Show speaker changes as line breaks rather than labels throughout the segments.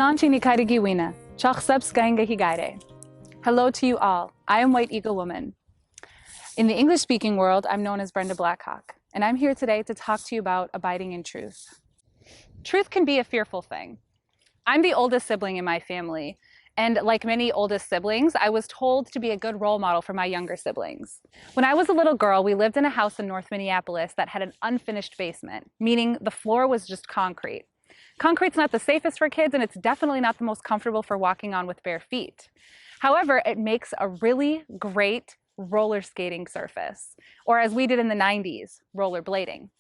Nanchi ni kairigiwina, chachsebskainga higaire. Hello to you all. I am White Eagle Woman. In the English-speaking world, I'm known as Brenda Blackhawk, and I'm here today to talk to you about abiding in truth. Truth can be a fearful thing. I'm the oldest sibling in my family, and like many oldest siblings, I was told to be a good role model for my younger siblings. When I was a little girl, we lived in a house in North Minneapolis that had an unfinished basement, meaning the floor was just concrete. Concrete's not the safest for kids, and it's definitely not the most comfortable for walking on with bare feet. However, it makes a really great roller skating surface, or as we did in the 90s, rollerblading.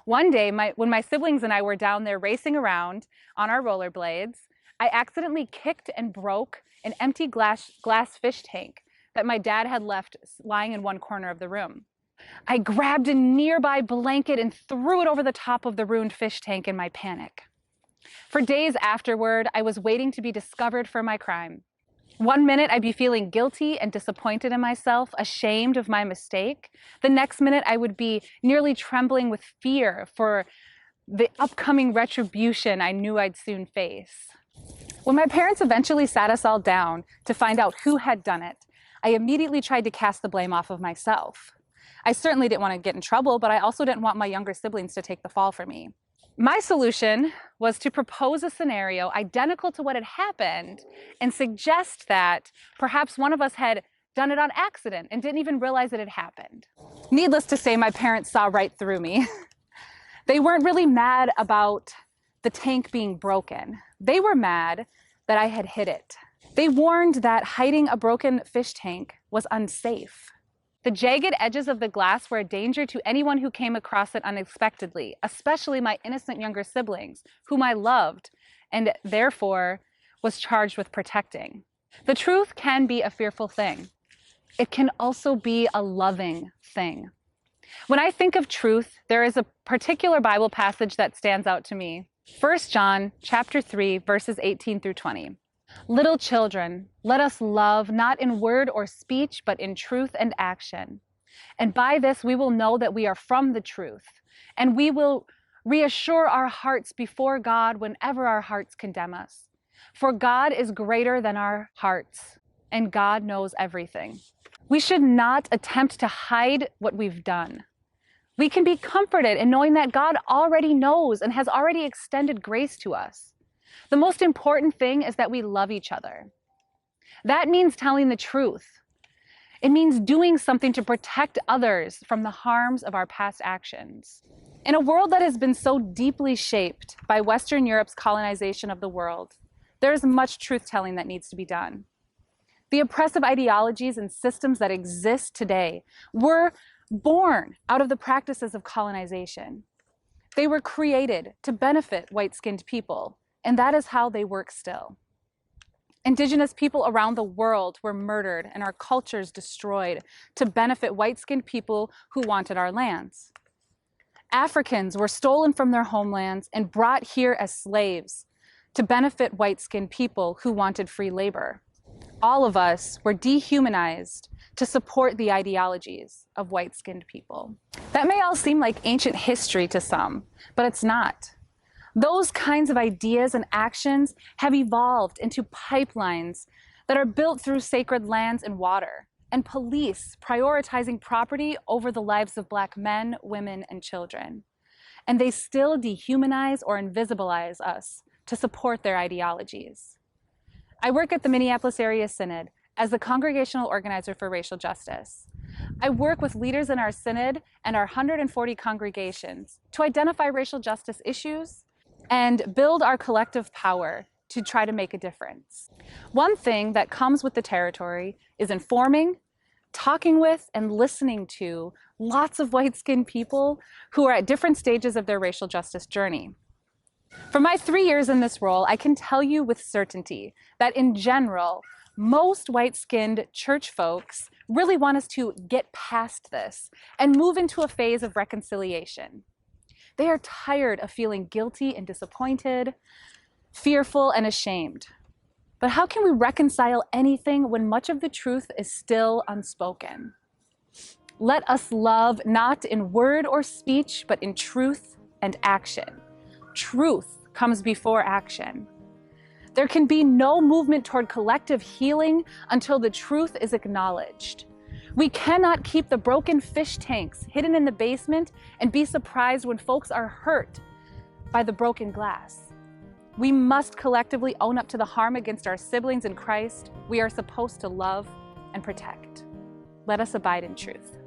One day, when my siblings and I were down there racing around on our rollerblades, I accidentally kicked and broke an empty glass fish tank that my dad had left lying in one corner of the room. I grabbed a nearby blanket and threw it over the top of the ruined fish tank in my panic. For days afterward, I was waiting to be discovered for my crime. One minute I'd be feeling guilty and disappointed in myself, ashamed of my mistake. The next minute I would be nearly trembling with fear for the upcoming retribution I knew I'd soon face. When my parents eventually sat us all down to find out who had done it, I immediately tried to cast the blame off of myself. I certainly didn't want to get in trouble, but I also didn't want my younger siblings to take the fall for me. My solution was to propose a scenario identical to what had happened and suggest that perhaps one of us had done it on accident and didn't even realize it had happened. Needless to say, my parents saw right through me. They weren't really mad about the tank being broken. They were mad that I had hid it. They warned that hiding a broken fish tank was unsafe. The jagged edges of the glass were a danger to anyone who came across it unexpectedly, especially my innocent younger siblings, whom I loved and therefore was charged with protecting. The truth can be a fearful thing. It can also be a loving thing. When I think of truth, there is a particular Bible passage that stands out to me. 1 John chapter 3, verses 18 through 20. Little children, let us love not in word or speech, but in truth and action. And by this we will know that we are from the truth, and we will reassure our hearts before God whenever our hearts condemn us. For God is greater than our hearts, and God knows everything. We should not attempt to hide what we've done. We can be comforted in knowing that God already knows and has already extended grace to us. The most important thing is that we love each other. That means telling the truth. It means doing something to protect others from the harms of our past actions. In a world that has been so deeply shaped by Western Europe's colonization of the world, there is much truth-telling that needs to be done. The oppressive ideologies and systems that exist today were born out of the practices of colonization. They were created to benefit white-skinned people, and that is how they work still. Indigenous people around the world were murdered and our cultures destroyed to benefit white-skinned people who wanted our lands. Africans were stolen from their homelands and brought here as slaves to benefit white-skinned people who wanted free labor. All of us were dehumanized to support the ideologies of white-skinned people. That may all seem like ancient history to some, but it's not. Those kinds of ideas and actions have evolved into pipelines that are built through sacred lands and water, and police prioritizing property over the lives of Black men, women, and children. And they still dehumanize or invisibilize us to support their ideologies. I work at the Minneapolis Area Synod as the congregational organizer for racial justice. I work with leaders in our synod and our 140 congregations to identify racial justice issues and build our collective power to try to make a difference. One thing that comes with the territory is informing, talking with, and listening to lots of white-skinned people who are at different stages of their racial justice journey. For my 3 years in this role, I can tell you with certainty that in general, most white-skinned church folks really want us to get past this and move into a phase of reconciliation. They are tired of feeling guilty and disappointed, fearful and ashamed. But how can we reconcile anything when much of the truth is still unspoken? Let us love not in word or speech, but in truth and action. Truth comes before action. There can be no movement toward collective healing until the truth is acknowledged. We cannot keep the broken fish tanks hidden in the basement and be surprised when folks are hurt by the broken glass. We must collectively own up to the harm against our siblings in Christ we are supposed to love and protect. Let us abide in truth.